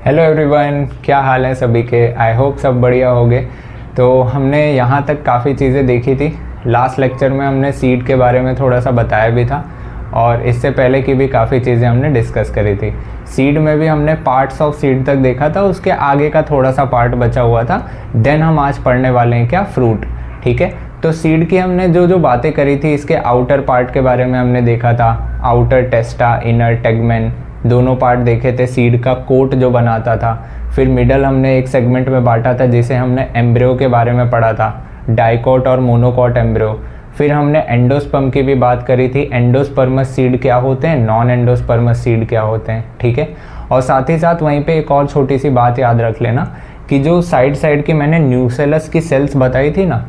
Hello everyone, क्या हाल है सभी के। आई होप सब बढ़िया होंगे। तो हमने यहाँ तक काफ़ी चीज़ें देखी थी। लास्ट लेक्चर में हमने सीड के बारे में थोड़ा सा बताया भी था और इससे पहले की भी काफ़ी चीज़ें हमने डिस्कस करी थी। सीड में भी हमने पार्ट्स ऑफ सीड तक देखा था, उसके आगे का थोड़ा सा पार्ट बचा हुआ था। देन हम आज पढ़ने वाले हैं क्या, फ्रूट। ठीक है, तो सीड की हमने जो बातें करी थी, इसके आउटर पार्ट के बारे में हमने देखा था। आउटर टेस्टा, इनर टेगमेन, दोनों पार्ट देखे थे। सीड का कोट जो बनाता था। फिर मिडल हमने एक सेगमेंट में बांटा था जिसे हमने एम्ब्रियो के बारे में पढ़ा था, डाइकोट और मोनोकोट एम्ब्रियो। फिर हमने एंडोस्पर्म की भी बात करी थी। एंडोस्पर्मस सीड क्या होते हैं, नॉन एंडोस्पर्मस सीड क्या होते हैं। ठीक है, और साथ ही साथ वहीं पे एक और छोटी सी बात याद रख लेना कि जो साइड साइड की मैंने न्यूसेलस की सेल्स बताई थी ना,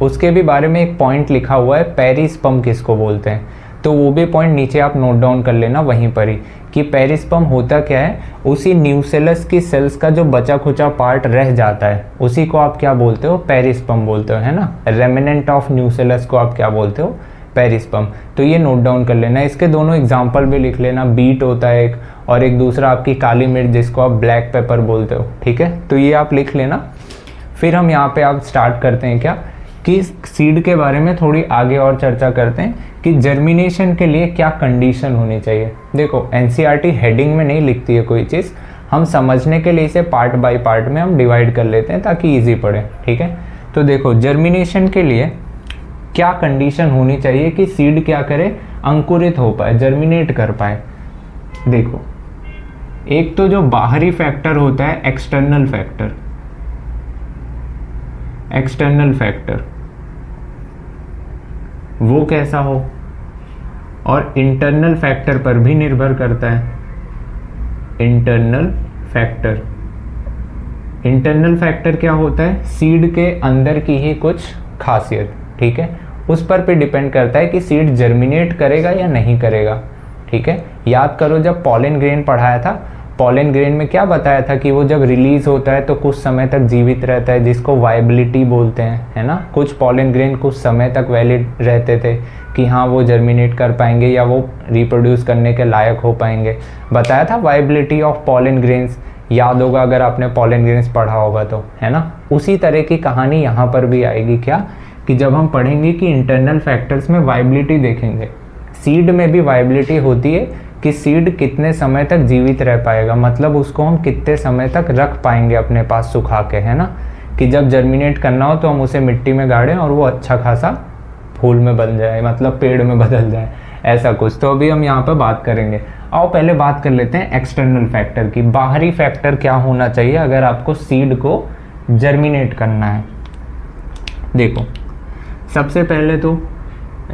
उसके भी बारे में एक पॉइंट लिखा हुआ है, पेरिस्पर्म किसको बोलते हैं। तो वो भी पॉइंट नीचे आप नोट डाउन कर लेना वहीं पर ही कि पेरिस्पर्म होता क्या है। उसी न्यूसेलस की सेल्स का जो बचा खुचा पार्ट रह जाता है उसी को आप क्या बोलते हो, पेरिस्पर्म बोलते हो, है ना। रेमिनेंट ऑफ न्यूसेलस को आप क्या बोलते हो, पेरिस्पर्म। तो ये नोट डाउन कर लेना। इसके दोनों एग्जाम्पल भी लिख लेना। बीट होता है एक, और एक दूसरा आपकी काली मिर्च जिसको आप ब्लैक पेपर बोलते हो। ठीक है, तो ये आप लिख लेना। फिर हम यहाँ पे आप स्टार्ट करते हैं क्या कि सीड के बारे में थोड़ी आगे और चर्चा करते हैं कि जर्मिनेशन के लिए क्या कंडीशन होनी चाहिए। देखो, एनसीईआरटी हेडिंग में नहीं लिखती है कोई चीज़, हम समझने के लिए इसे पार्ट बाय पार्ट में हम डिवाइड कर लेते हैं ताकि इजी पड़े। ठीक है, तो देखो जर्मिनेशन के लिए क्या कंडीशन होनी चाहिए कि सीड क्या करे, अंकुरित हो पाए, जर्मिनेट कर पाए। देखो, एक तो जो बाहरी फैक्टर होता है, एक्सटर्नल फैक्टर, एक्सटर्नल फैक्टर वो कैसा हो, और इंटरनल फैक्टर पर भी निर्भर करता है। इंटरनल फैक्टर, इंटरनल फैक्टर क्या होता है, सीड के अंदर की ही कुछ खासियत। ठीक है, उस पर भी डिपेंड करता है कि सीड जर्मिनेट करेगा या नहीं करेगा। ठीक है, याद करो जब पॉलन ग्रेन पढ़ाया था, पॉलन ग्रेन में क्या बताया था कि वो जब रिलीज होता है तो कुछ समय तक जीवित रहता है, जिसको वायबिलिटी बोलते हैं, है ना। कुछ पॉलन ग्रेन कुछ समय तक वैलिड रहते थे कि हाँ वो जर्मिनेट कर पाएंगे या वो रिप्रोड्यूस करने के लायक हो पाएंगे। बताया था वायबिलिटी ऑफ पॉलन ग्रेन्स, याद होगा अगर आपने पॉलन ग्रेन्स पढ़ा होगा तो, है ना। उसी तरह की कहानी यहाँ पर भी आएगी क्या, कि जब हम पढ़ेंगे कि इंटरनल फैक्टर्स में वायबिलिटी देखेंगे। सीड में भी वायबिलिटी होती है कि सीड कितने समय तक जीवित रह पाएगा, मतलब उसको हम कितने समय तक रख पाएंगे अपने पास सुखा के, है ना। कि जब जर्मिनेट करना हो तो हम उसे मिट्टी में गाड़ें और वो अच्छा खासा फूल में बन जाए, मतलब पेड़ में बदल जाए, ऐसा कुछ। तो अभी हम यहाँ पर बात करेंगे। आओ पहले बात कर लेते हैं एक्सटर्नल फैक्टर की। बाहरी फैक्टर क्या होना चाहिए अगर आपको सीड को जर्मिनेट करना है। देखो, सबसे पहले तो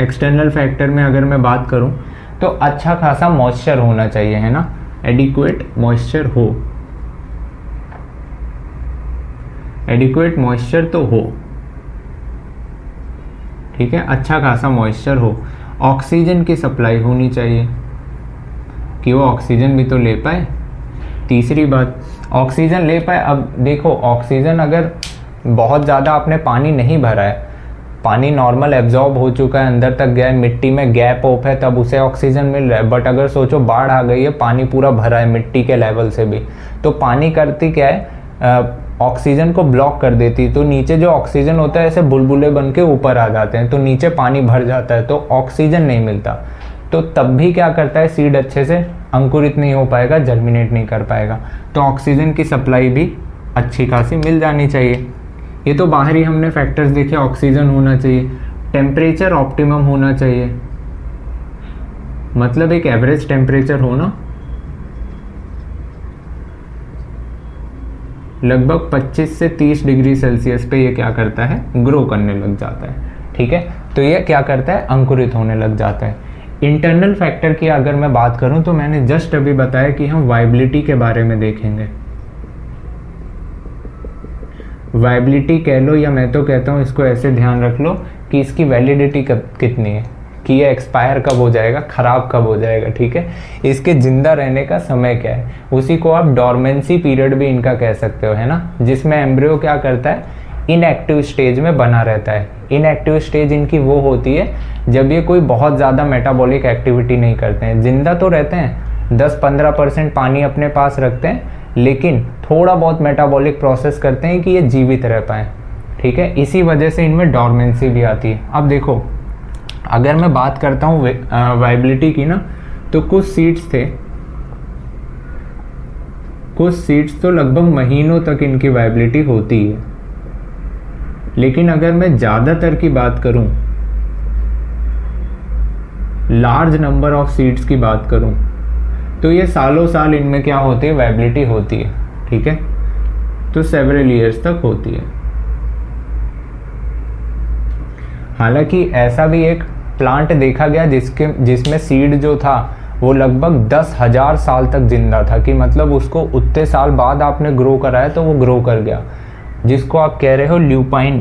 एक्सटर्नल फैक्टर में अगर मैं बात करूं तो अच्छा खासा मॉइस्चर होना चाहिए, है ना। एडिक्वेट मॉइस्चर हो, एडिक्वेट मॉइस्चर तो हो। ठीक है, अच्छा खासा मॉइस्चर हो। ऑक्सीजन की सप्लाई होनी चाहिए कि वो ऑक्सीजन भी तो ले पाए। तीसरी बात, ऑक्सीजन ले पाए। अब देखो, ऑक्सीजन अगर बहुत ज़्यादा आपने पानी नहीं भरा है, पानी नॉर्मल एब्जॉर्ब हो चुका है, अंदर तक गया है, मिट्टी में गैप ओप है, तब उसे ऑक्सीजन मिल रहा है। बट अगर सोचो बाढ़ आ गई है, पानी पूरा भरा है मिट्टी के लेवल से भी, तो पानी करती क्या है, ऑक्सीजन को ब्लॉक कर देती। तो नीचे जो ऑक्सीजन होता है ऐसे बुलबुले बन के ऊपर आ जाते हैं, तो नीचे पानी भर जाता है, तो ऑक्सीजन नहीं मिलता। तो तब भी क्या करता है, सीड अच्छे से अंकुरित नहीं हो पाएगा, जर्मिनेट नहीं कर पाएगा। तो ऑक्सीजन की सप्लाई भी अच्छी खासी मिल जानी चाहिए। ये तो बाहरी हमने फैक्टर्स देखे, ऑक्सीजन होना चाहिए, टेम्परेचर ऑप्टिमम होना चाहिए, मतलब एक एवरेज टेम्परेचर होना, लगभग 25 से 30 डिग्री सेल्सियस पे ये क्या करता है, ग्रो करने लग जाता है। ठीक है, तो ये क्या करता है, अंकुरित होने लग जाता है। इंटरनल फैक्टर की अगर मैं बात करूं तो मैंने जस्ट अभी बताया कि हम वायबिलिटी के बारे में देखेंगे। वायबिलिटी कह लो, या मैं तो कहता हूँ इसको ऐसे ध्यान रख लो कि इसकी वैलिडिटी कितनी है, कि ये एक्सपायर कब हो जाएगा, ख़राब कब हो जाएगा। ठीक है, इसके ज़िंदा रहने का समय क्या है, उसी को आप डॉर्मेंसी पीरियड भी इनका कह सकते हो, है ना। जिसमें एम्ब्रियो क्या करता है, इनएक्टिव स्टेज में बना रहता है। इनएक्टिव स्टेज इनकी वो होती है जब ये कोई बहुत ज़्यादा मेटाबॉलिक एक्टिविटी नहीं करते हैं। जिंदा तो रहते हैं, 10-15% पानी अपने पास रखते हैं, लेकिन थोड़ा बहुत मेटाबॉलिक प्रोसेस करते हैं कि ये जीवित रह पाएँ, ठीक है। इसी वजह से इनमें डॉर्मेंसी भी आती है। अब देखो, अगर मैं बात करता हूँ वाइबिलिटी की ना, तो कुछ सीड्स तो लगभग महीनों तक इनकी वाइबिलिटी होती है। लेकिन अगर मैं ज़्यादातर की बात करूँ, लार्ज नंबर ऑफ सीड्स की बात करूँ, तो ये सालों साल इनमें क्या होती है, वाइबिलिटी होती है, ठीक है। तो सेवरल ईयर्स तक होती है। हालांकि ऐसा भी एक प्लांट देखा गया जिसमें सीड जो था वो लगभग 10,000 साल तक जिंदा था, कि मतलब उसको उतने साल बाद आपने ग्रो कराया तो वो ग्रो कर गया, जिसको आप कह रहे हो ल्यूपाइन,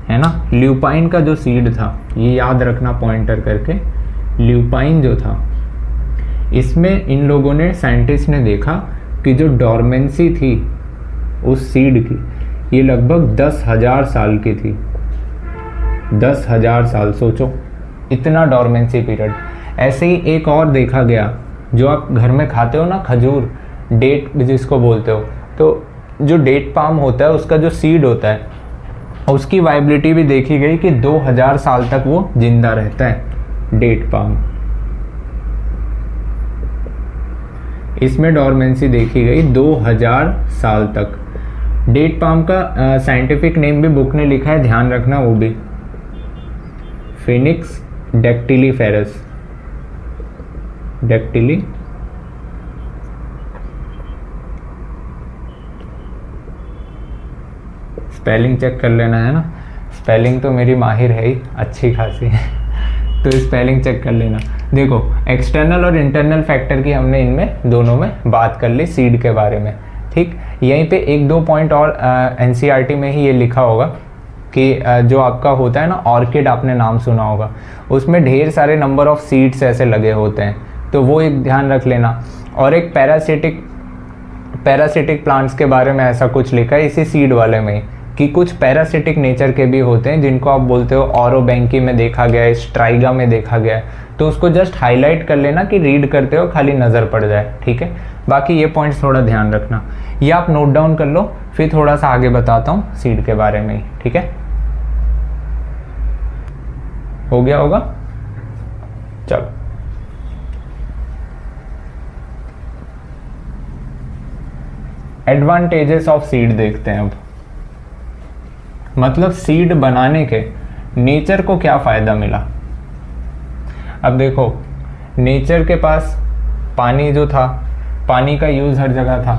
है ना। ल्यूपाइन का जो सीड था, ये याद रखना पॉइंटर करके, ल्यूपाइन जो था, इसमें इन लोगों ने, साइंटिस्ट ने देखा कि जो डॉर्मेंसी थी उस सीड की, ये लगभग 10,000 साल की थी। 10,000 साल, सोचो इतना डॉर्मेंसी पीरियड। ऐसे ही एक और देखा गया, जो आप घर में खाते हो ना, खजूर, डेट जिसको बोलते हो, तो जो डेट पाम होता है उसका जो सीड होता है, उसकी वाइबिलिटी भी देखी गई कि 2,000 साल तक वो जिंदा रहता है, डेट पाम। इसमें डॉर्मेंसी देखी गई 2,000 साल तक। डेट पाम का साइंटिफिक नेम भी बुक ने लिखा है, ध्यान रखना वो भी, फिनिक्स डेक्टिलीफेरस, डेक्टिली स्पेलिंग चेक कर लेना, है ना। स्पेलिंग तो मेरी माहिर है ही अच्छी खासी तो स्पेलिंग चेक कर लेना। देखो, एक्सटर्नल और इंटरनल फैक्टर की हमने इनमें दोनों में बात कर ली, सीड के बारे में, ठीक। यहीं पे एक दो पॉइंट और एनसीईआरटी में ही ये लिखा होगा कि जो आपका होता है ना ऑर्किड, आपने नाम सुना होगा, उसमें ढेर सारे नंबर ऑफ सीड्स ऐसे लगे होते हैं, तो वो एक ध्यान रख लेना। और एक पैरासिटिक प्लांट्स के बारे में ऐसा कुछ लिखा है इसी सीड वाले में ही, कि कुछ पैरासिटिक नेचर के भी होते हैं, जिनको आप बोलते हो ऑरोबैंकी में देखा गया है, स्ट्राइगा में देखा गया है, तो उसको जस्ट हाईलाइट कर लेना कि रीड करते हो खाली नज़र पड़ जाए, ठीक है। बाकी ये पॉइंट्स थोड़ा ध्यान रखना, ये आप नोट डाउन कर लो, फिर थोड़ा सा आगे बताता हूँ सीड के बारे में ही, ठीक है। हो गया होगा, चलो। एडवांटेजेस ऑफ सीड देखते हैं अब, मतलब सीड बनाने के नेचर को क्या फ़ायदा मिला। अब देखो, नेचर के पास पानी जो था, पानी का यूज़ हर जगह था।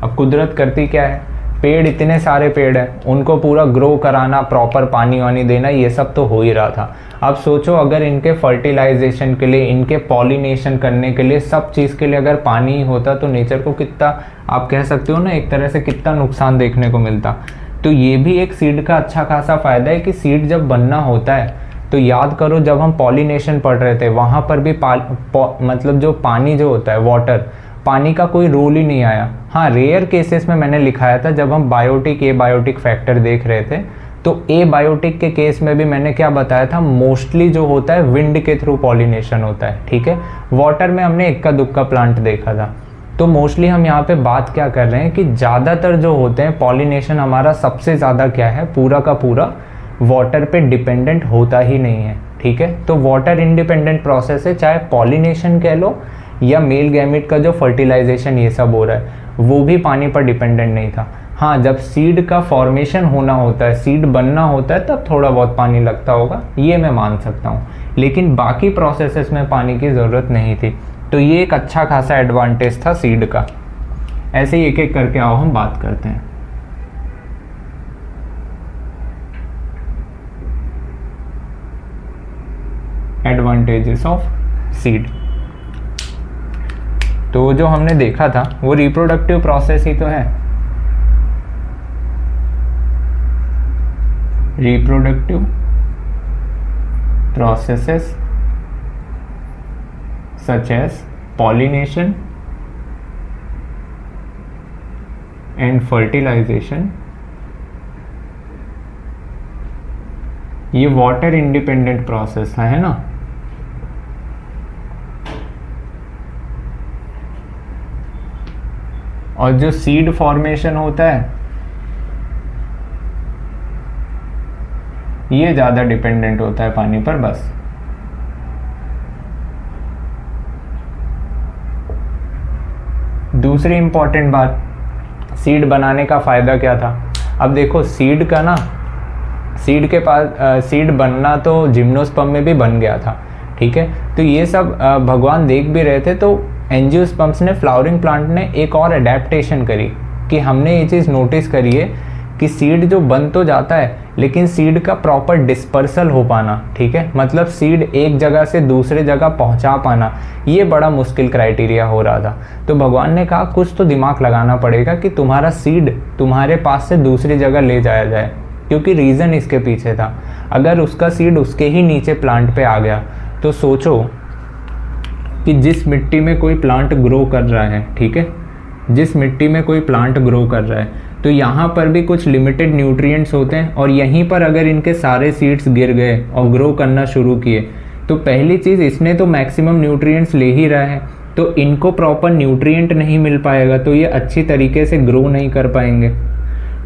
अब कुदरत करती क्या है, पेड़, इतने सारे पेड़ हैं, उनको पूरा ग्रो कराना, प्रॉपर पानी वानी देना, ये सब तो हो ही रहा था। अब सोचो, अगर इनके फर्टिलाइजेशन के लिए, इनके पॉलिनेशन करने के लिए, सब चीज़ के लिए अगर पानी ही होता तो नेचर को कितना, आप कह सकते हो ना एक तरह से, कितना नुकसान देखने को मिलता। तो ये भी एक सीड का अच्छा खासा फ़ायदा है कि सीड जब बनना होता है, तो याद करो जब हम पॉलिनेशन पढ़ रहे थे, वहाँ पर भी मतलब जो पानी जो होता है, वाटर, पानी का कोई रोल ही नहीं आया। हाँ, रेयर केसेस में मैंने लिखाया था, जब हम बायोटिक, एबायोटिक फैक्टर देख रहे थे, तो एबायोटिक के केस में भी मैंने क्या बताया था, मोस्टली जो होता है विंड के थ्रू पॉलिनेशन होता है, ठीक है। वाटर में हमने इक्का दुक्का प्लांट देखा था। तो मोस्टली हम यहाँ पे बात क्या कर रहे हैं कि ज़्यादातर जो होते हैं पॉलिनेशन हमारा सबसे ज़्यादा क्या है, पूरा का पूरा वाटर पे डिपेंडेंट होता ही नहीं है, ठीक है। तो वाटर इंडिपेंडेंट प्रोसेस है, चाहे पॉलिनेशन कह लो या मेल गैमेट का जो फर्टिलाइजेशन ये सब हो रहा है, वो भी पानी पर डिपेंडेंट नहीं था। हाँ, जब सीड का फॉर्मेशन होना होता है, सीड बनना होता है, तब थोड़ा बहुत पानी लगता होगा, ये मैं मान सकता हूँ, लेकिन बाकी प्रोसेसेस में पानी की ज़रूरत नहीं थी। तो ये एक अच्छा खासा एडवांटेज था सीड का। ऐसे ही एक एक करके आओ हम बात करते हैं। एडवांटेजेस ऑफ सीड, तो जो हमने देखा था वो रिप्रोडक्टिव प्रोसेस ही तो है। Reproductive processes such as pollination and fertilization, ये वाटर इंडिपेंडेंट प्रोसेस है ना। और जो सीड फॉर्मेशन होता है ये ज़्यादा डिपेंडेंट होता है पानी पर। बस दूसरी इंपॉर्टेंट बात, सीड बनाने का फ़ायदा क्या था। अब देखो सीड का ना, सीड के पास सीड बनना तो जिम्नोस्पर्म में भी बन गया था, ठीक है। तो ये सब भगवान देख भी रहे थे। तो एंजियोस्पर्म्स ने, फ्लावरिंग प्लांट ने एक और अडेप्टेशन करी कि हमने ये चीज़ नोटिस करी है कि सीड जो बन तो जाता है लेकिन सीड का प्रॉपर डिस्पर्सल हो पाना, ठीक है, मतलब सीड एक जगह से दूसरे जगह पहुंचा पाना, ये बड़ा मुश्किल क्राइटेरिया हो रहा था। तो भगवान ने कहा कुछ तो दिमाग लगाना पड़ेगा कि तुम्हारा सीड तुम्हारे पास से दूसरी जगह ले जाया जाए, क्योंकि रीज़न इसके पीछे था, अगर उसका सीड उसके ही नीचे प्लांट पे आ गया तो सोचो कि जिस मिट्टी में कोई प्लांट ग्रो कर रहा है, ठीक है, जिस मिट्टी में कोई प्लांट ग्रो कर रहा है तो यहाँ पर भी कुछ लिमिटेड न्यूट्रिएंट्स होते हैं, और यहीं पर अगर इनके सारे सीड्स गिर गए और ग्रो करना शुरू किए तो पहली चीज़, इसने तो मैक्सिमम न्यूट्रिएंट्स ले ही रहा है, तो इनको प्रॉपर न्यूट्रिएंट नहीं मिल पाएगा तो ये अच्छी तरीके से ग्रो नहीं कर पाएंगे।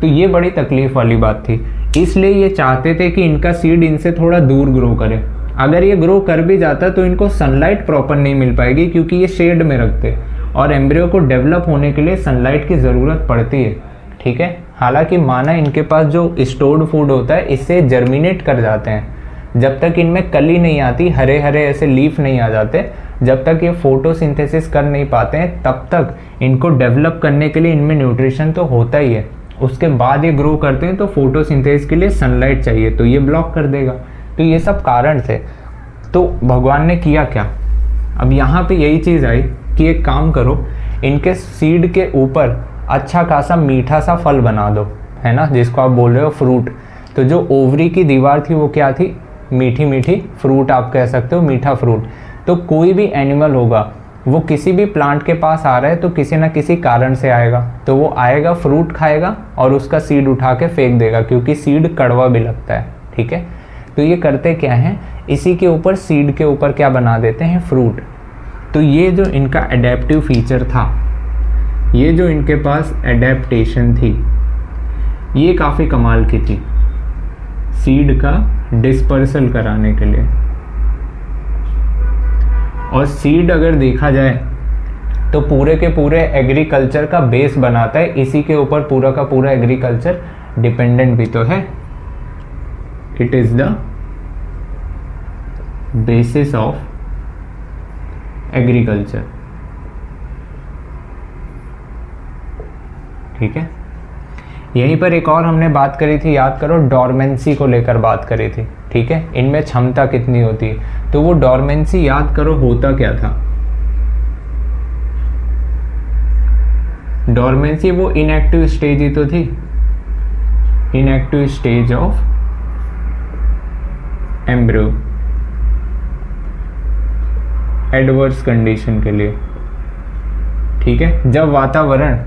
तो ये बड़ी तकलीफ वाली बात थी। इसलिए ये चाहते थे कि इनका सीड इनसे थोड़ा दूर ग्रो करे। अगर ये ग्रो कर भी जाता तो इनको सनलाइट प्रॉपर नहीं मिल पाएगी, क्योंकि ये शेड में रखते और एम्ब्रियो को डेवलप होने के लिए सनलाइट की ज़रूरत पड़ती है, ठीक है। हालांकि माना इनके पास जो स्टोर्ड फूड होता है इससे जर्मिनेट कर जाते हैं, जब तक इनमें कली नहीं आती, हरे हरे ऐसे लीफ नहीं आ जाते, जब तक ये फोटोसिंथेसिस कर नहीं पाते हैं तब तक इनको डेवलप करने के लिए इनमें न्यूट्रिशन तो होता ही है। उसके बाद ये ग्रो करते हैं तो फोटोसिंथेसिस के लिए सनलाइट चाहिए, तो ये ब्लॉक कर देगा। तो ये सब कारण थे। तो भगवान ने किया क्या, अब यहाँ पे यही चीज़ आई कि एक काम करो, इनके सीड के ऊपर अच्छा खासा मीठा सा फल बना दो, है ना, जिसको आप बोल रहे हो फ्रूट। तो जो ओवरी की दीवार थी वो क्या थी, मीठी मीठी फ्रूट आप कह सकते हो, मीठा फ्रूट। तो कोई भी एनिमल होगा वो किसी भी प्लांट के पास आ रहा है तो किसी ना किसी कारण से आएगा, तो वो आएगा फ्रूट खाएगा और उसका सीड उठा के फेंक देगा, क्योंकि सीड कड़वा भी लगता है, ठीक है। तो ये करते क्या हैं, इसी के ऊपर, सीड के ऊपर क्या बना देते हैं, फ्रूट। तो ये जो इनका एडेप्टिव फीचर था, ये जो इनके पास एडेप्टेशन थी, ये काफ़ी कमाल की थी सीड का डिस्पर्सल कराने के लिए। और सीड अगर देखा जाए तो पूरे के पूरे एग्रीकल्चर का बेस बनाता है, इसी के ऊपर पूरा का पूरा एग्रीकल्चर डिपेंडेंट भी तो है। It is the basis of agriculture, ठीक है। यहीं पर एक और हमने बात करी थी, याद करो, डॉर्मेंसी को लेकर बात करी थी, ठीक है, इनमें क्षमता कितनी होती है। तो वो डॉर्मेंसी याद करो होता क्या था। डॉर्मेंसी वो इनएक्टिव स्टेज ही तो थी, inactive stage of embryo adverse condition के लिए, ठीक है। जब वातावरण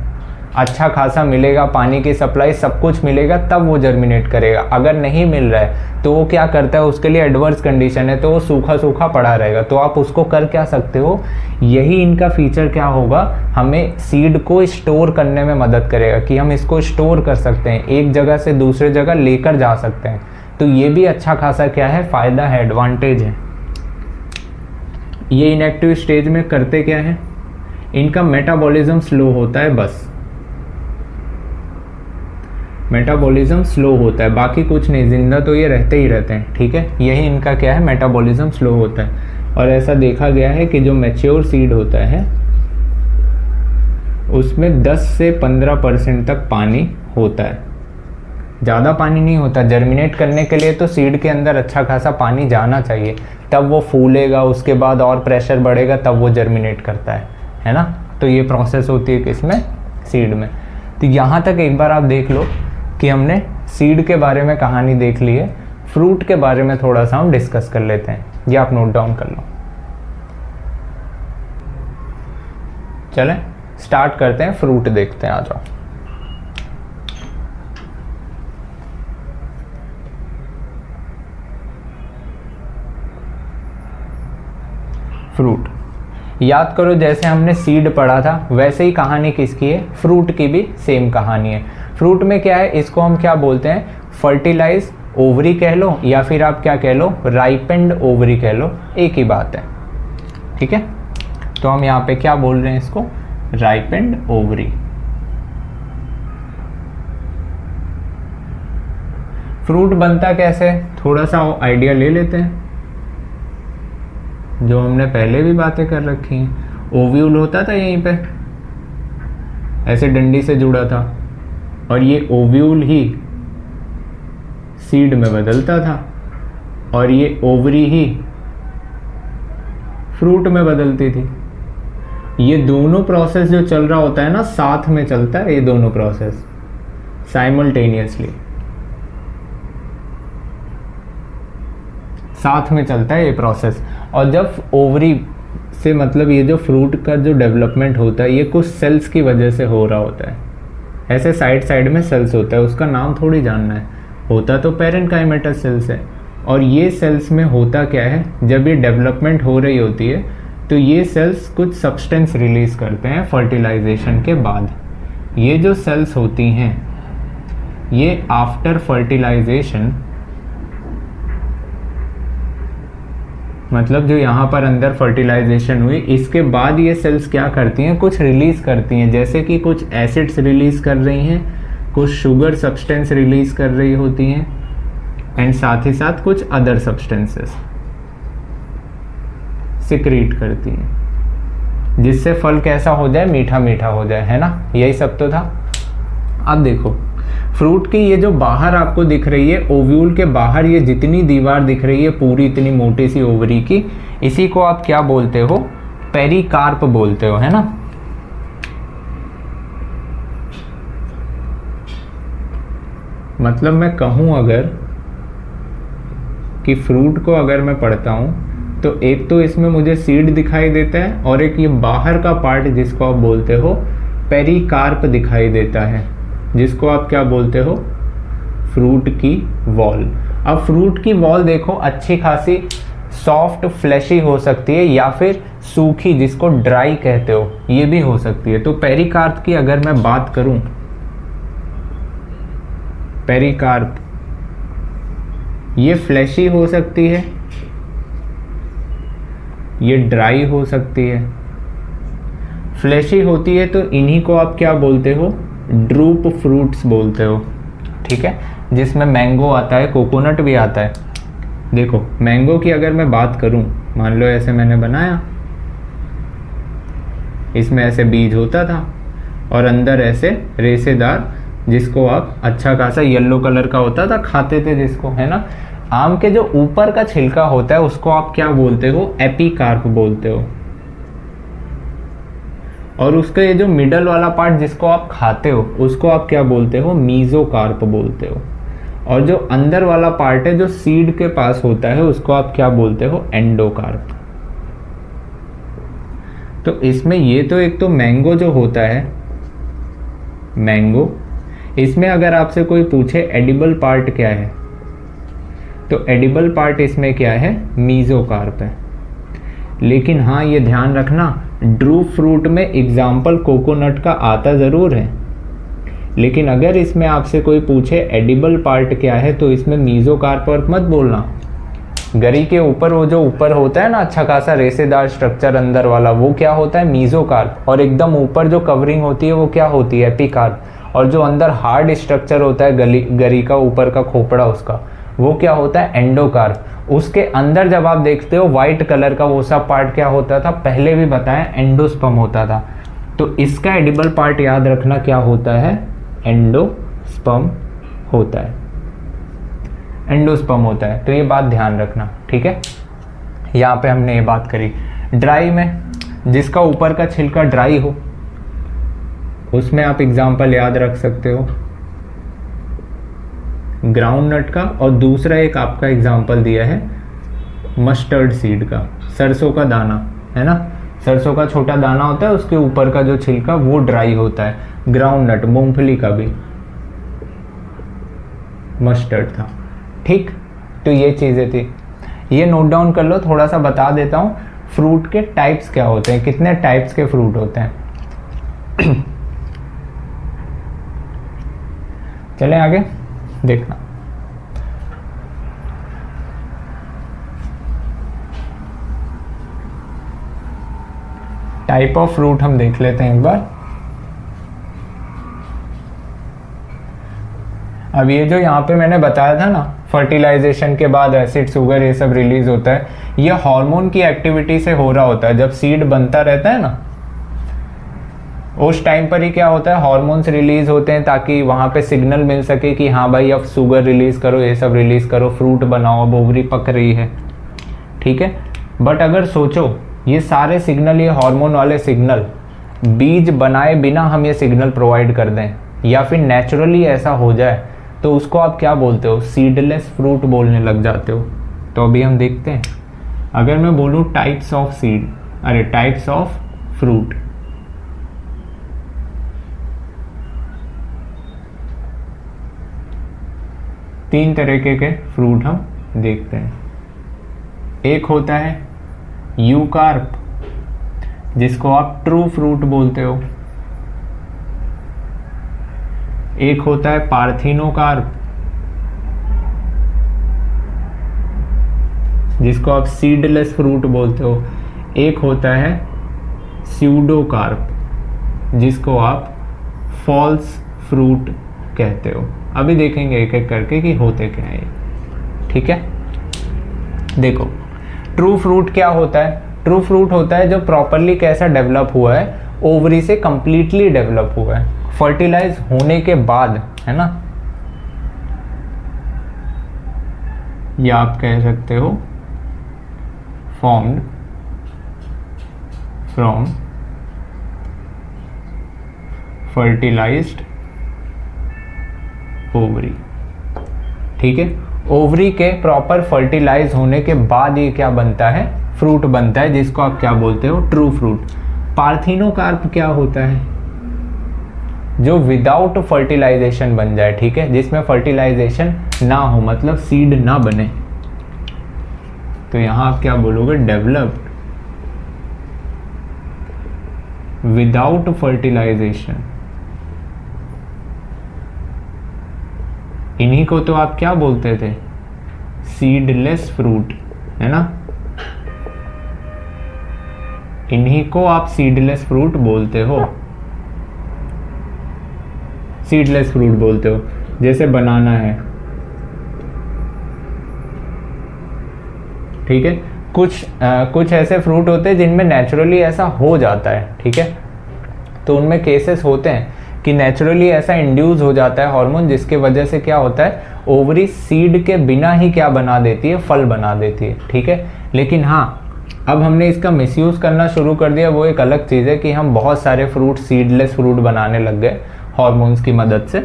अच्छा खासा मिलेगा, पानी की सप्लाई सब कुछ मिलेगा, तब वो जर्मिनेट करेगा। अगर नहीं मिल रहा है तो वो क्या करता है, उसके लिए एडवर्स कंडीशन है तो वो सूखा सूखा पड़ा रहेगा। तो आप उसको कर क्या सकते हो, यही इनका फीचर क्या होगा, हमें सीड को स्टोर करने में मदद करेगा कि हम इसको स्टोर कर सकते हैं, एक जगह से दूसरे जगह लेकर जा सकते हैं। तो ये भी अच्छा खासा क्या है, फ़ायदा है, एडवांटेज है। ये इनएक्टिव स्टेज में करते क्या है, इनका मेटाबॉलिज्म स्लो होता है, बस मेटाबॉलिज्म स्लो होता है, बाकी कुछ नहीं, जिंदा तो ये रहते ही रहते हैं, ठीक है। यही इनका क्या है, मेटाबॉलिज्म स्लो होता है। और ऐसा देखा गया है कि जो मैच्योर सीड होता है उसमें 10 से 15% तक पानी होता है, ज़्यादा पानी नहीं होता। जर्मिनेट करने के लिए तो सीड के अंदर अच्छा खासा पानी जाना चाहिए, तब वो फूलेगा, उसके बाद और प्रेशर बढ़ेगा, तब वो जर्मिनेट करता है ना। तो ये प्रोसेस होती है किसमें, सीड में। तो यहाँ तक एक बार आप देख लो कि हमने सीड के बारे में कहानी देख ली है। फ्रूट के बारे में थोड़ा सा हम डिस्कस कर लेते हैं, ये आप नोट डाउन कर लो। चलें स्टार्ट करते हैं, फ्रूट देखते हैं, आ जाओ। फ्रूट, याद करो जैसे हमने सीड पढ़ा था वैसे ही कहानी किसकी है, फ्रूट की भी सेम कहानी है। फ्रूट में क्या है, इसको हम क्या बोलते हैं, फर्टिलाइज ओवरी कह लो या फिर आप क्या कह लो, राइपेंड ओवरी कह लो, एक ही बात है। ठीक है, तो हम यहाँ पे क्या बोल रहे हैं इसको, राइपेंड ओवरी। फ्रूट बनता कैसे, थोड़ा सा आइडिया ले लेते हैं, जो हमने पहले भी बातें कर रखी हैं। ओव्यूल होता था यहीं पे, ऐसे डंडी से जुड़ा था, और ये ओव्यूल ही सीड में बदलता था, और ये ओवरी ही फ्रूट में बदलती थी। ये दोनों प्रोसेस जो चल रहा होता है ना, साथ में चलता है ये दोनों प्रोसेस साइमल्टेनियसली, साथ में चलता है ये प्रोसेस। और जब ओवरी से मतलब ये जो फ्रूट का जो डेवलपमेंट होता है ये कुछ सेल्स की वजह से हो रहा होता है, ऐसे साइड साइड में सेल्स होता है, उसका नाम थोड़ी जानना है, होता तो पैरेन्काइमेटा सेल्स है। और ये सेल्स में होता क्या है, जब ये डेवलपमेंट हो रही होती है तो ये सेल्स कुछ सब्सटेंस रिलीज करते हैं फर्टिलाइजेशन के बाद। ये जो सेल्स होती हैं ये आफ्टर फर्टिलाइजेशन, मतलब जो यहाँ पर अंदर फर्टिलाइजेशन हुई इसके बाद ये सेल्स क्या करती हैं, कुछ रिलीज करती हैं, जैसे कि कुछ एसिड्स रिलीज कर रही हैं, कुछ शुगर सब्सटेंस रिलीज कर रही होती हैं, एंड साथ ही साथ कुछ अदर सब्सटेंसेस सिक्रीट करती हैं, जिससे फल कैसा हो जाए, मीठा मीठा हो जाए, है ना, यही सब तो था। अब देखो फ्रूट की ये जो बाहर आपको दिख रही है, ओव्यूल के बाहर ये जितनी दीवार दिख रही है पूरी इतनी मोटी सी ओवरी की, इसी को आप क्या बोलते हो, पेरिकार्प बोलते हो, है ना। मतलब मैं कहूँ अगर कि फ्रूट को अगर मैं पढ़ता हूँ तो एक तो इसमें मुझे सीड दिखाई देता है, और एक ये बाहर का पार्ट जिसको आप बोलते हो पेरिकार्प दिखाई देता है, जिसको आप क्या बोलते हो, फ्रूट की वॉल। अब फ्रूट की वॉल देखो अच्छी खासी सॉफ्ट फ्लैशी हो सकती है, या फिर सूखी जिसको ड्राई कहते हो ये भी हो सकती है। तो पेरिकार्प की अगर मैं बात करूं, पेरिकार्प ये फ्लैशी हो सकती है, ये ड्राई हो सकती है। फ्लैशी होती है तो इन्हीं को आप क्या बोलते हो, ड्रूप फ्रूट्स बोलते हो। ठीक है, जिसमें मैंगो आता है, कोकोनट भी आता है। देखो मैंगो की अगर मैं बात करूं, मान लो ऐसे मैंने बनाया, इसमें ऐसे बीज होता था और अंदर ऐसे रेसेदार, जिसको आप अच्छा खासा येलो कलर का होता था, खाते थे जिसको, है ना। आम के जो ऊपर का छिलका होता है उसको आप क्या बोलते हो, एपिकार्प बोलते हो। और उसका ये जो मिडल वाला पार्ट जिसको आप खाते हो उसको आप क्या बोलते हो, मीजोकार्प बोलते हो। और जो अंदर वाला पार्ट है जो सीड के पास होता है उसको आप क्या बोलते हो, एंडोकार्प। तो इसमें ये तो एक तो मैंगो जो होता है, मैंगो, इसमें अगर आपसे कोई पूछे एडिबल पार्ट क्या है, तो एडिबल पार्ट इसमें क्या है, मीजोकार्प है। लेकिन हाँ ये ध्यान रखना, ड्रूप फ्रूट में एग्जाम्पल कोकोनट का आता ज़रूर है, लेकिन अगर इसमें आपसे कोई पूछे एडिबल पार्ट क्या है तो इसमें मीजोकार्प और मत बोलना। गरी के ऊपर वो जो ऊपर होता है ना अच्छा खासा रेसेदार स्ट्रक्चर अंदर वाला, वो क्या होता है, मीजोकार्प। और एकदम ऊपर जो कवरिंग होती है वो क्या होती है, एपिकार्प। और जो अंदर हार्ड स्ट्रक्चर होता है गरी का ऊपर का खोपड़ा उसका, वो क्या होता है, एंडोकार्प। उसके अंदर जब आप देखते हो व्हाइट कलर का वो सब पार्ट क्या होता था, पहले भी बताया, एंडोस्पर्म होता था। तो इसका एडिबल पार्ट याद रखना क्या होता है, एंडोस्पर्म होता है, एंडोस्पर्म होता है। तो ये बात ध्यान रखना, ठीक है। यहाँ पे हमने ये बात करी। ड्राई में जिसका ऊपर का छिलका ड्राई हो, उसमें आप एग्जाम्पल याद रख सकते हो ग्राउंड नट का, और दूसरा एक आपका एग्जाम्पल दिया है मस्टर्ड सीड का, सरसों का दाना, है ना। सरसों का छोटा दाना होता है, उसके ऊपर का जो छिलका वो ड्राई होता है। ग्राउंड नट, मूंगफली का भी मस्टर्ड था, ठीक। तो ये चीज़ें थी, ये नोट डाउन कर लो। थोड़ा सा बता देता हूँ, फ्रूट के टाइप्स क्या होते हैं, कितने टाइप्स के फ्रूट होते हैं। चलें आगे देखना। टाइप ऑफ फ्रूट हम देख लेते हैं एक बार। अब ये जो यहाँ पे मैंने बताया था ना, फर्टिलाइजेशन के बाद एसिड शुगर ये सब रिलीज होता है, ये हार्मोन की एक्टिविटी से हो रहा होता है। जब सीड बनता रहता है ना, उस टाइम पर ही क्या होता है, हार्मोन्स रिलीज होते हैं ताकि वहाँ पे सिग्नल मिल सके कि हाँ भाई अब शुगर रिलीज करो, ये सब रिलीज करो, फ्रूट बनाओ, अब ओवरी पक रही है, ठीक है। बट अगर सोचो ये सारे सिग्नल, ये हार्मोन वाले सिग्नल बीज बनाए बिना हम ये सिग्नल प्रोवाइड कर दें या फिर नेचुरली ऐसा हो जाए, तो उसको आप क्या बोलते हो, सीडलेस फ्रूट बोलने लग जाते हो। तो अभी हम देखते हैं, अगर मैं बोलूँ टाइप्स ऑफ सीड, अरे टाइप्स ऑफ फ्रूट, तीन तरीके के फ्रूट हम देखते हैं। एक होता है यूकार्प, जिसको आप ट्रू फ्रूट बोलते हो। एक होता है पार्थिनोकार्प, जिसको आप सीडलेस फ्रूट बोलते हो। एक होता है स्यूडोकार्प, जिसको आप फॉल्स फ्रूट कहते हो। अभी देखेंगे एक एक करके कि होते क्या है, ठीक है। देखो ट्रू फ्रूट क्या होता है, ट्रू फ्रूट होता है जो प्रॉपरली कैसा डेवलप हुआ है, ओवरी से कंप्लीटली डेवलप हुआ है, फर्टिलाइज होने के बाद, है ना। या आप कह सकते हो फॉर्म्ड फ्रॉम फर्टिलाइज्ड ओवरी, ठीक है। ओवरी के प्रॉपर फर्टिलाइज होने के बाद ये क्या बनता है, फ्रूट बनता है, जिसको आप क्या बोलते हो, ट्रू फ्रूट। पार्थिनोकार्प क्या होता है, जो विदाउट फर्टिलाइजेशन बन जाए, ठीक है, जिसमें फर्टिलाइजेशन ना हो, मतलब सीड ना बने। तो यहां आप क्या बोलोगे, डेवलप्ड विदाउट फर्टिलाइजेशन। इन्हीं को तो आप क्या बोलते थे, सीडलेस फ्रूट, है ना। इन्हीं को आप सीडलेस फ्रूट बोलते हो, सीडलेस फ्रूट बोलते हो। जैसे बनाना है, ठीक है। कुछ ऐसे फ्रूट होते हैं जिनमें नेचुरली ऐसा हो जाता है, ठीक है। तो उनमें केसेस होते हैं कि नेचुरली ऐसा इंड्यूस हो जाता है हार्मोन, जिसके वजह से क्या होता है, ओवरी सीड के बिना ही क्या बना देती है, फल बना देती है, ठीक है। लेकिन हाँ, अब हमने इसका मिसयूज़ करना शुरू कर दिया, वो एक अलग चीज़ है कि हम बहुत सारे फ्रूट सीडलेस फ्रूट बनाने लग गए हार्मोन्स की मदद से।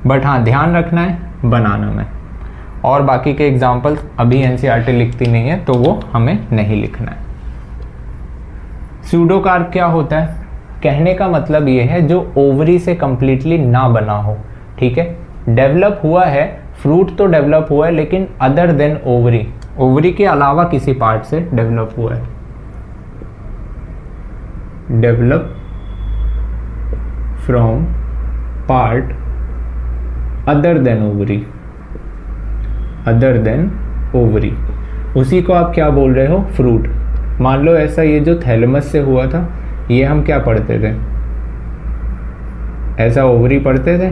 बट हाँ, ध्यान रखना है बनाना में, और बाकी के एग्जाम्पल्स अभी एनसीईआरटी लिखती नहीं है, तो वो हमें नहीं लिखना है। स्यूडोकार्प क्या होता है, कहने का मतलब ये है जो ओवरी से कंप्लीटली ना बना हो, ठीक है। डेवलप हुआ है, फ्रूट तो डेवलप हुआ है, लेकिन अदर देन ओवरी, ओवरी के अलावा किसी पार्ट से डेवलप हुआ है। Develop from part other than ovary, other than ovary, उसी को आप क्या बोल रहे हो, फ्रूट। मान लो ऐसा ये जो थैलेमस से हुआ था, ये हम क्या पढ़ते थे, ऐसा ओवरी पढ़ते थे।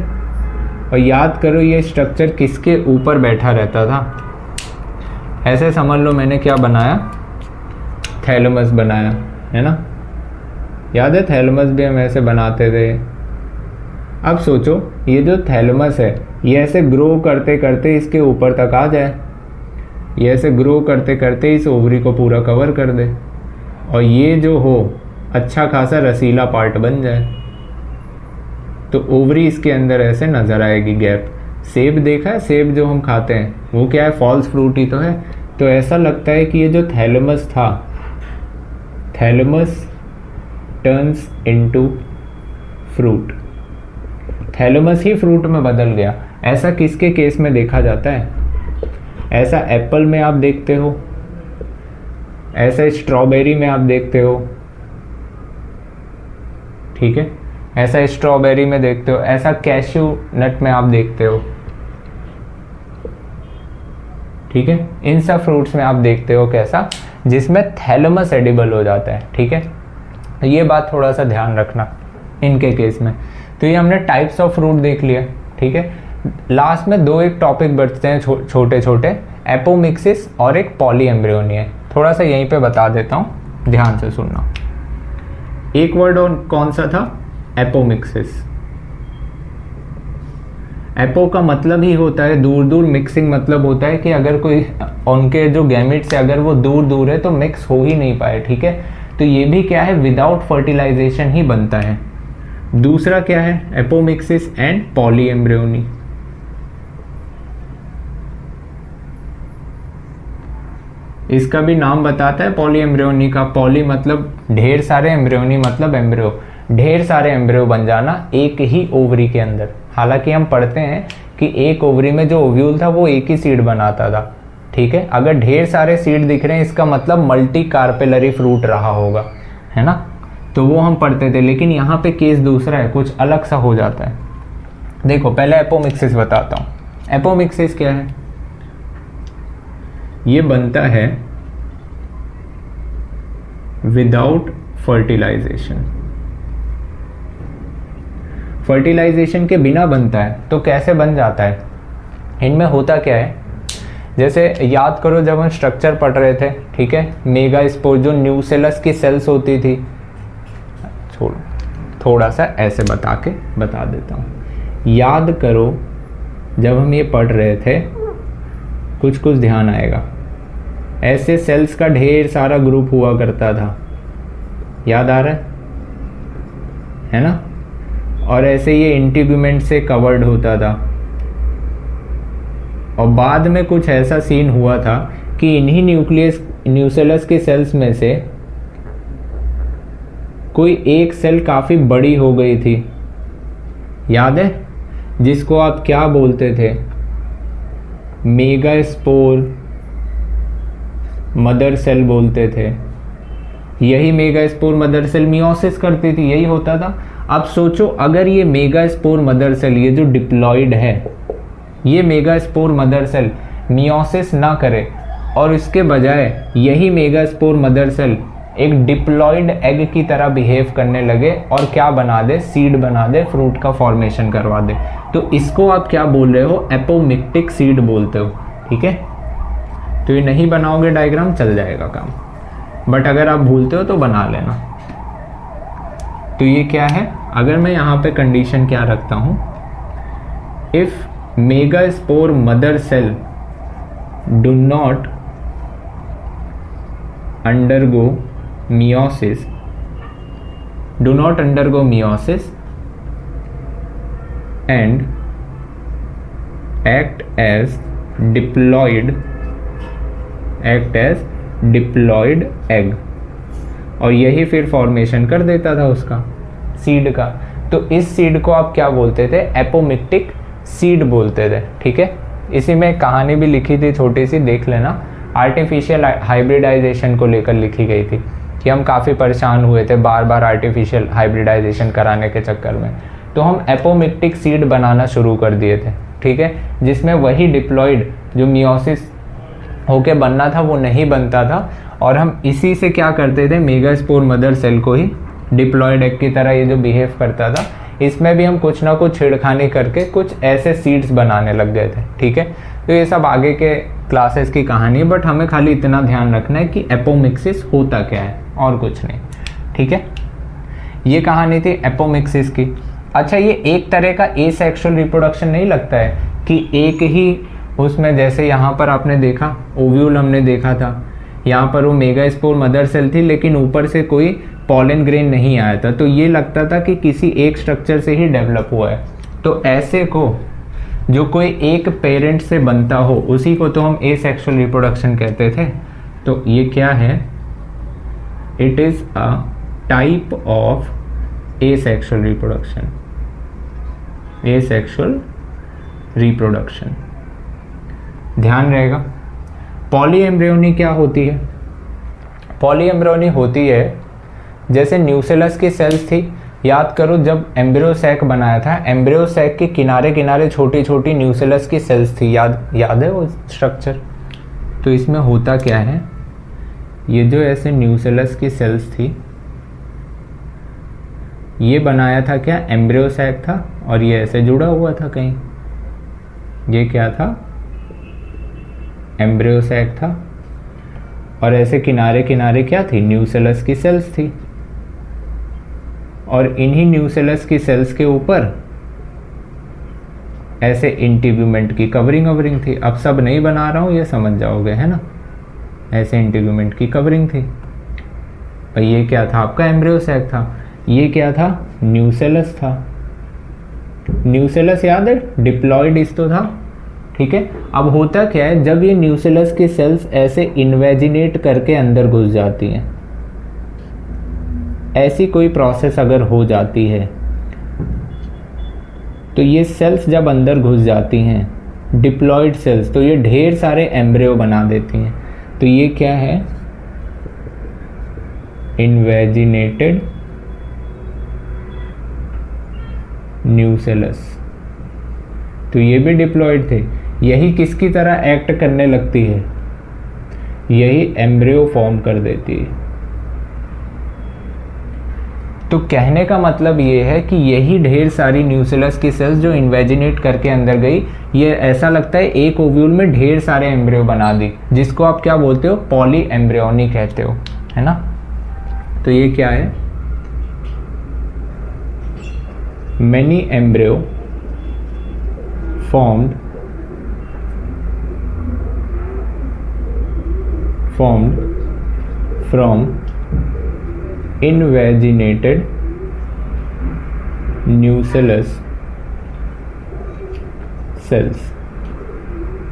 और याद करो ये स्ट्रक्चर किसके ऊपर बैठा रहता था, ऐसे समझ लो मैंने क्या बनाया, थैलेमस बनाया, है ना। याद है थैलेमस भी हम ऐसे बनाते थे। अब सोचो ये जो थैलेमस है, ये ऐसे ग्रो करते करते इसके ऊपर तक आ जाए, ये ऐसे ग्रो करते करते इस ओवरी को पूरा कवर कर दे, और ये जो हो अच्छा खासा रसीला पार्ट बन जाए, तो ओवरी इसके अंदर ऐसे नज़र आएगी, गैप। सेब देखा है, सेब जो हम खाते हैं वो क्या है, फॉल्स फ्रूट ही तो है। तो ऐसा लगता है कि ये जो थैलेमस था, thalamus turns into fruit, thalamus ही फ्रूट में बदल गया। ऐसा किसके केस में देखा जाता है, ऐसा एप्पल में आप देखते हो, ऐसा स्ट्रॉबेरी में आप देखते हो, ठीक है, ऐसा स्ट्रॉबेरी में देखते हो, ऐसा कैश्यू नट में आप देखते हो, ठीक है। इन सब फ्रूट्स में आप देखते हो कैसा, जिसमें थैलेमस एडिबल हो जाता है, ठीक है। ये बात थोड़ा सा ध्यान रखना इनके केस में। तो ये हमने टाइप्स ऑफ फ्रूट देख लिया, ठीक है। लास्ट में दो एक टॉपिक बचते हैं छोटे छोटे, एपोमिक्सिस और एक पॉलीएम्ब्रियोनी है। थोड़ा सा यहीं पे बता देता हूँ, ध्यान से सुनना। एक वर्ड और कौन सा था, एपोमिक्सिस। एपो का मतलब ही होता है दूर दूर, मिक्सिंग मतलब होता है कि अगर कोई उनके जो गैमेट्स है अगर वो दूर दूर है तो मिक्स हो ही नहीं पाए, ठीक है। तो ये भी क्या है, विदाउट फर्टिलाइजेशन ही बनता है। दूसरा क्या है, एपोमिक्सिस एंड पॉलीएम्ब्रियोनी। इसका भी नाम बताता है पॉलीएम्ब्रियोनी का। पॉली मतलब ढेर सारे, एम्ब्रियोनी मतलब एम्ब्रियो, ढेर सारे एम्ब्रियो बन जाना एक ही ओवरी के अंदर। हालांकि हम पढ़ते हैं कि एक ओवरी में जो ओव्यूल था वो एक ही सीड बनाता था, ठीक है। अगर ढेर सारे सीड दिख रहे हैं इसका मतलब मल्टी कार्पेलरी फ्रूट रहा होगा, है ना। तो वो हम पढ़ते थे, लेकिन यहाँ पे केस दूसरा है, कुछ अलग सा हो जाता है। देखो पहले एपोमिक्सिस बताता हूँ। एपोमिक्सिस क्या है, ये बनता है विदाउट फर्टिलाइजेशन। फर्टिलाइजेशन के बिना बनता है, तो कैसे बन जाता है, इनमें होता क्या है, जैसे याद करो जब हम स्ट्रक्चर पढ़ रहे थे, ठीक है, मेगास्पोर जो न्यूसेलस की सेल्स होती थी, छोड़ो थोड़ा सा ऐसे बता देता हूँ। याद करो जब हम ये पढ़ रहे थे, कुछ कुछ ध्यान आएगा। ऐसे सेल्स का ढेर सारा ग्रुप हुआ करता था, याद आ रहा है ना। और ऐसे ये इंटीग्यूमेंट से कवर्ड होता था, और बाद में कुछ ऐसा सीन हुआ था कि इन्हीं न्यूसेलस के सेल्स में से कोई एक सेल काफ़ी बड़ी हो गई थी, याद है, जिसको आप क्या बोलते थे, मेगास्पोर मदर सेल बोलते थे। यही मेगास्पोर मदर सेल मियोसिस करती थी, यही होता था। अब सोचो अगर ये मेगास्पोर मदर सेल, ये जो डिप्लॉइड है, ये मेगास्पोर मदर सेल मियोसिस ना करे और इसके बजाय यही मेगास्पोर मदर सेल एक डिप्लॉइड एग की तरह बिहेव करने लगे और क्या बना दे, सीड बना दे, फ्रूट का फॉर्मेशन करवा दे, तो इसको आप क्या बोल रहे हो, एपोमिक्टिक सीड बोलते हो, ठीक है। तो ये नहीं बनाओगे डायग्राम चल जाएगा काम, बट अगर आप भूलते हो तो बना लेना। तो ये क्या है, अगर मैं यहाँ पे कंडीशन क्या रखता हूँ, if megaspore mother cell do not undergo meiosis and act as diploid egg, और यही फिर फॉर्मेशन कर देता था उसका सीड का। तो इस सीड को आप क्या बोलते थे, एपोमिक्टिक सीड बोलते थे, ठीक है। इसी में कहानी भी लिखी थी छोटी सी, देख लेना, आर्टिफिशियल हाइब्रिडाइजेशन को लेकर लिखी गई थी कि हम काफ़ी परेशान हुए थे बार बार आर्टिफिशियल हाइब्रिडाइजेशन कराने के चक्कर में। तो हम एपोमिक्टिक सीड बनाना शुरू कर दिए थे, ठीक है, जिसमें वही डिप्लॉइड जो मियोसिस होके बनना था वो नहीं बनता था, और हम इसी से क्या करते थे, मेगास्पोर मदर सेल को ही डिप्लॉइड एग की तरह ये जो बिहेव करता था, इसमें भी हम कुछ ना कुछ छेड़खानी करके कुछ ऐसे सीड्स बनाने लग गए थे, ठीक है। तो ये सब आगे के क्लासेस की कहानी है, बट हमें खाली इतना ध्यान रखना है कि एपोमिक्सिस होता क्या है और कुछ नहीं, ठीक है। ये कहानी थी एपोमिक्सिस की। अच्छा, ये एक तरह का एसेक्सुअल रिप्रोडक्शन नहीं लगता है कि एक ही उसमें, जैसे यहाँ पर आपने देखा ओव्यूल हमने देखा था, यहाँ पर वो मेगास्पोर मदर सेल थी लेकिन ऊपर से कोई पॉलन ग्रेन नहीं आया था, तो ये लगता था कि किसी एक स्ट्रक्चर से ही डेवलप हुआ है। तो ऐसे को जो कोई एक पेरेंट से बनता हो उसी को तो हम एसेक्सुअल रिप्रोडक्शन कहते थे। तो ये क्या है, it is a type of asexual reproduction. Asexual reproduction ध्यान रहेगा। पॉलीएम्ब्रियोनी क्या होती है, पॉलीएम्ब्रियोनी होती है जैसे न्यूसेलस की सेल्स थी, याद करो जब एम्ब्रियो सैक बनाया था, एम्ब्रियो सैक के किनारे किनारे छोटी छोटी न्यूसेलस की सेल्स थी, याद है वो स्ट्रक्चर। तो इसमें होता क्या है, ये जो ऐसे न्यूसेलस की सेल्स थी, ये बनाया था क्या, एम्ब्रियो सैक था, और ये ऐसे जुड़ा हुआ था कहीं, ये क्या था, एम्ब्रियो सैक था, और ऐसे किनारे किनारे क्या थी, न्यूसेलस की सेल्स थी, और इन्हीं न्यूसेलस की सेल्स के ऊपर ऐसे इंटीग्यूमेंट की कवरिंग थी। अब सब नहीं बना रहा हूँ, ये समझ जाओगे, है ना। ऐसे इंटीग्यूमेंट की कवरिंग थी, और ये क्या था, आपका एम्ब्रियो सैक था। ये क्या था, न्यूसेलस था। न्यूसेलस याद है, डिप्लॉयड हिस्टो था, ठीक है। अब होता क्या है, जब ये न्यूसेलस की सेल्स ऐसे इन्वेजिनेट करके अंदर घुस जाती हैं, ऐसी कोई प्रोसेस अगर हो जाती है, तो ये सेल्स जब अंदर घुस जाती हैं, डिप्लॉयड सेल्स, तो ये ढेर सारे एम्ब्रियो बना देती हैं। तो ये क्या है, इन्वेजिनेटेड न्यूसेलस। तो ये भी डिप्लॉयड थे। यही किसकी तरह एक्ट करने लगती है, यही एम्ब्रियो फॉर्म कर देती है। तो कहने का मतलब ये है कि यही ढेर सारी न्यूसेलस की सेल्स जो इन्वेजिनेट करके अंदर गई, ये ऐसा लगता है एक ओव्यूल में ढेर सारे एम्ब्रियो बना दी, जिसको आप क्या बोलते हो, पॉली एम्ब्रियोनी कहते हो, है ना। तो ये क्या है, many embryo formed from invaginated nucellus cells,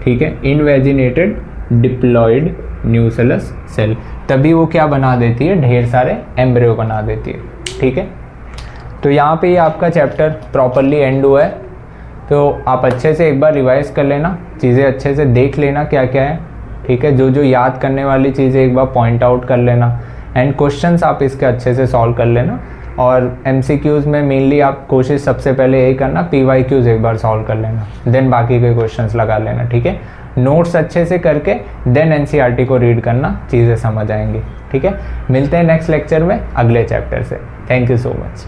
ठीक है, इन्वेजिनेटेड डिप्लॉयड न्यूसेलस सेल, तभी वो क्या बना देती है, ढेर सारे एम्ब्रियो बना देती है, ठीक है। तो यहाँ पे ये आपका चैप्टर प्रॉपरली एंड हुआ है। तो आप अच्छे से एक बार रिवाइज कर लेना, चीज़ें अच्छे से देख लेना क्या क्या है, ठीक है। जो जो याद करने वाली चीज़ें एक बार पॉइंट आउट कर लेना, एंड क्वेश्चंस आप इसके अच्छे से सॉल्व कर लेना। और MCQs में मेनली आप कोशिश सबसे पहले यही करना, PYQs एक बार सॉल्व कर लेना, देन बाकी के क्वेश्चंस लगा लेना, ठीक है। नोट्स अच्छे से करके देन NCERT को रीड करना, चीज़ें समझ आएंगी, ठीक है। मिलते हैं नेक्स्ट लेक्चर में अगले चैप्टर से। Thank you so much.